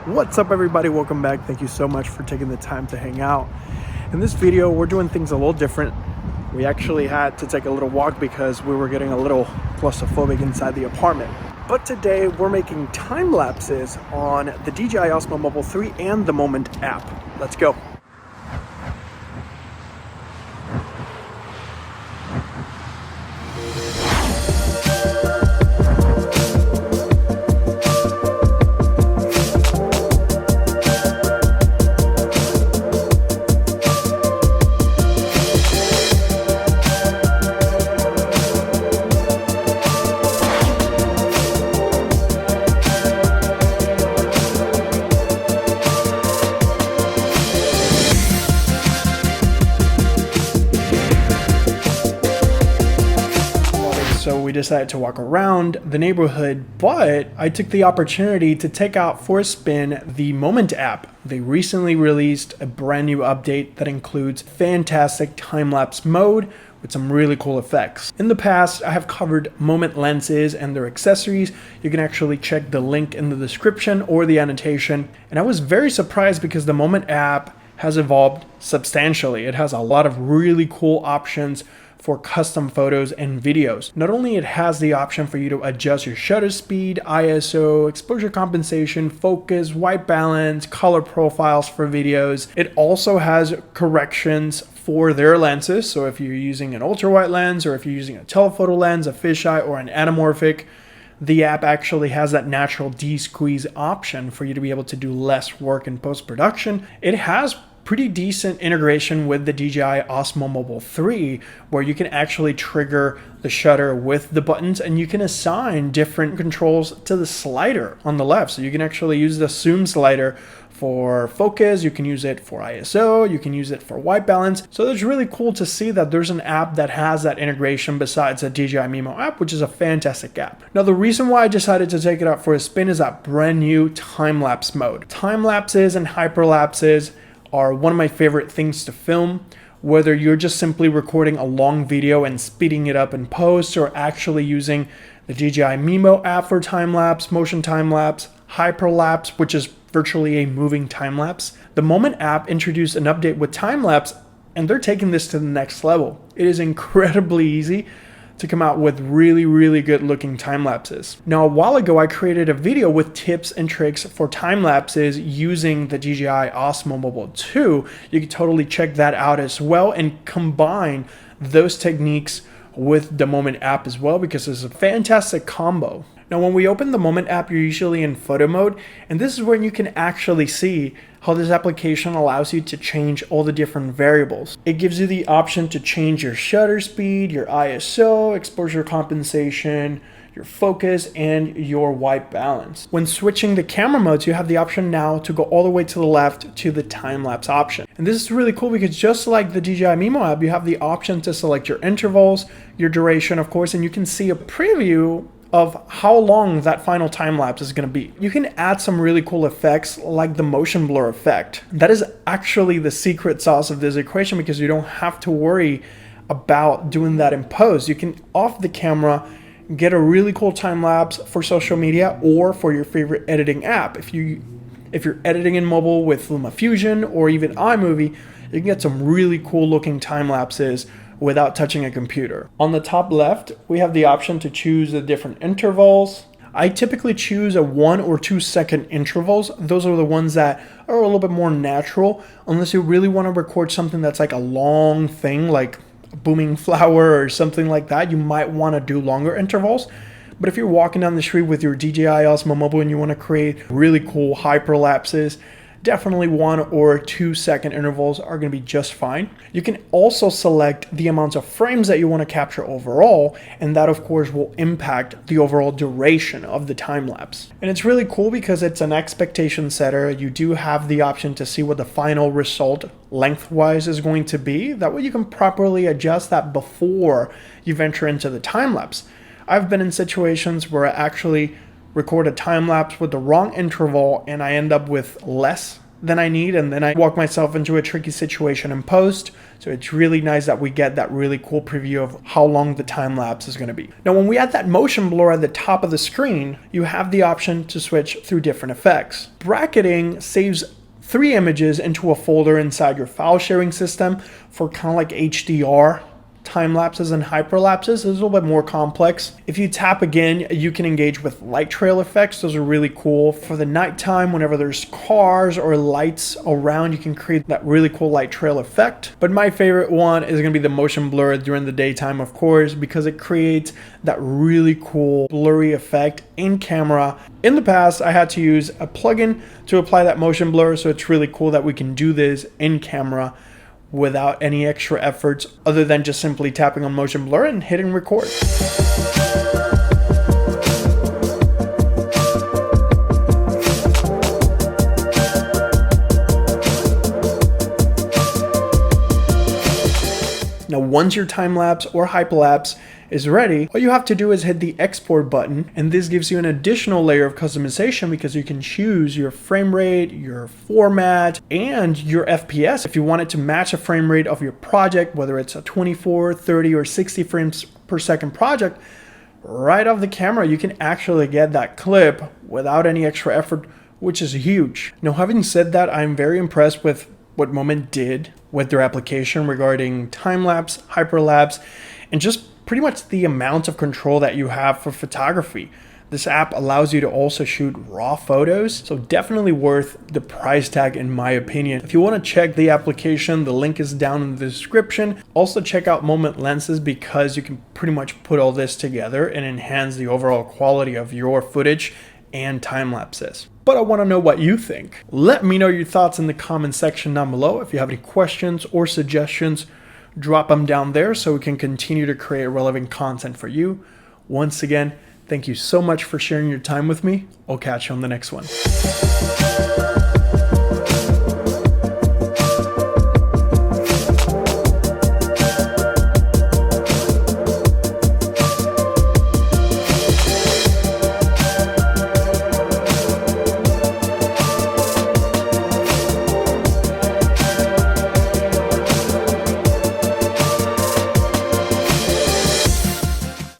What's up everybody, welcome back. Thank you so much for taking the time to hang out. In this video we're doing things a little different. We actually had to take a little walk because we were getting a little claustrophobic inside the apartment. But today we're making time lapses on the DJI Osmo Mobile 3 and the Moment app. Let's go. So we decided to walk around the neighborhood, but I took the opportunity to take out for a spin the Moment app. They recently released a brand new update that includes fantastic time-lapse mode with some really cool effects. In the past, I have covered Moment lenses and their accessories. You can actually check the link in the description or the annotation. And I was very surprised because the Moment app has evolved substantially. It has a lot of really cool options for custom photos and videos. Not only it has the option for you to adjust your shutter speed, ISO, exposure compensation, focus, white balance, color profiles for videos. It also has corrections for their lenses. So if you're using an ultra wide lens, or if you're using a telephoto lens, a fisheye, or an anamorphic, the app actually has that natural de-squeeze option for you to be able to do less work in post-production. It has pretty decent integration with the DJI Osmo Mobile 3, where you can actually trigger the shutter with the buttons and you can assign different controls to the slider on the left. So you can actually use the zoom slider for focus, you can use it for ISO, you can use it for white balance. So it's really cool to see that there's an app that has that integration besides the DJI Mimo app, which is a fantastic app. Now the reason why I decided to take it out for a spin is that brand new time-lapse mode. Time lapses and hyperlapses are one of my favorite things to film, whether you're just simply recording a long video and speeding it up in post, or actually using the DJI Mimo app for time-lapse, motion time-lapse, hyperlapse, which is virtually a moving time-lapse. The Moment app introduced an update with time-lapse, and they're taking this to the next level. It is incredibly easy to come out with really good looking time lapses. Now, a while ago, I created a video with tips and tricks for time lapses using the DJI Osmo Mobile 2. You can totally check that out as well and combine those techniques with the Moment app as well, because it's a fantastic combo. Now, when we open the Moment app, you're usually in photo mode, and this is when you can actually see how this application allows you to change all the different variables. It gives you the option to change your shutter speed, your ISO, exposure compensation, your focus, and your white balance. When switching the camera modes, you have the option now to go all the way to the left to the time-lapse option. And this is really cool because just like the DJI Mimo app, you have the option to select your intervals, your duration, of course, and you can see a preview of how long that final time lapse is going to be. You can add some really cool effects like the motion blur effect. That is actually the secret sauce of this equation, because you don't have to worry about doing that in post. You can off the camera get a really cool time lapse for social media or for your favorite editing app. If you're editing in mobile with LumaFusion or even iMovie, you can get some really cool looking time lapses without touching a computer. On the top left, we have the option to choose the different intervals. I typically choose a 1 or 2 second intervals. Those are the ones that are a little bit more natural, unless you really want to record something that's like a long thing, like a booming flower or something like that. You might want to do longer intervals. But if you're walking down the street with your DJI Osmo Mobile and you want to create really cool hyperlapses, definitely 1 or 2 second intervals are going to be just fine. You can also select the amounts of frames that you want to capture overall, and that of course will impact the overall duration of the time lapse. And it's really cool because it's an expectation setter. You do have the option to see what the final result lengthwise is going to be. That way you can properly adjust that before you venture into the time lapse. I've been in situations where I actually record a time lapse with the wrong interval and I end up with less than I need, and then I walk myself into a tricky situation in post. So it's really nice that we get that really cool preview of how long the time lapse is going to be. Now, when we add that motion blur at the top of the screen, you have the option to switch through different effects. Bracketing saves 3 images into a folder inside your file sharing system for kind of like HDR time lapses and hyperlapses. It's a little bit more complex. If you tap again, you can engage with light trail effects. Those are really cool for the nighttime. Whenever there's cars or lights around, you can create that really cool light trail effect. But my favorite one is going to be the motion blur during the daytime, of course, because it creates that really cool blurry effect in camera. In the past, I had to use a plugin to apply that motion blur, so it's really cool that we can do this in camera without any extra efforts other than just simply tapping on motion blur and hitting record. Now, once your time lapse or hyperlapse is ready, all you have to do is hit the export button, and this gives you an additional layer of customization because you can choose your frame rate, your format, and your FPS. If you want it to match a frame rate of your project, whether it's a 24, 30, or 60 frames per second project, right off the camera, you can actually get that clip without any extra effort, which is huge. Now, having said that, I'm very impressed with what Moment did with their application regarding time-lapse, hyperlapse, and just pretty much the amount of control that you have for photography. This app allows you to also shoot raw photos, so definitely worth the price tag in my opinion. If you want to check the application, the link is down in the description. Also check out Moment lenses because you can pretty much put all this together and enhance the overall quality of your footage and time lapses. But I want to know what you think. Let me know your thoughts in the comment section down below. If you have any questions or suggestions, drop them down there so we can continue to create relevant content for you. Once again, thank you so much for sharing your time with me. I'll catch you on the next one.